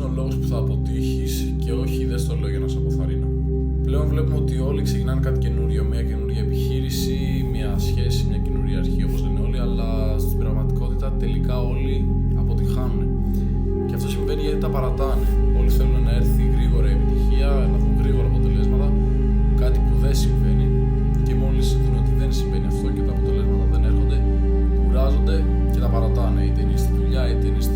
είναι ο λόγος που θα αποτύχεις και όχι δεν στο λέω για να σε αποθαρρύνω. Πλέον βλέπουμε ότι όλοι ξεκινάνε κάτι καινούριο, μια καινούργια επιχείρηση, μια σχέση, μια καινούργια αρχή όπως λένε όλοι, αλλά στην πραγματικότητα τελικά όλοι αποτυχάνουν. Και αυτό συμβαίνει γιατί τα παρατάνε. Όλοι θέλουν να έρθει γρήγορα η επιτυχία, να δουν γρήγορα αποτελέσματα, κάτι που δεν συμβαίνει. Και μόλις δουν ότι δεν συμβαίνει αυτό και τα αποτελέσματα δεν έρχονται, κουράζονται και τα παρατάνε. Είτε είναι στη δουλειά, είτε είναι στη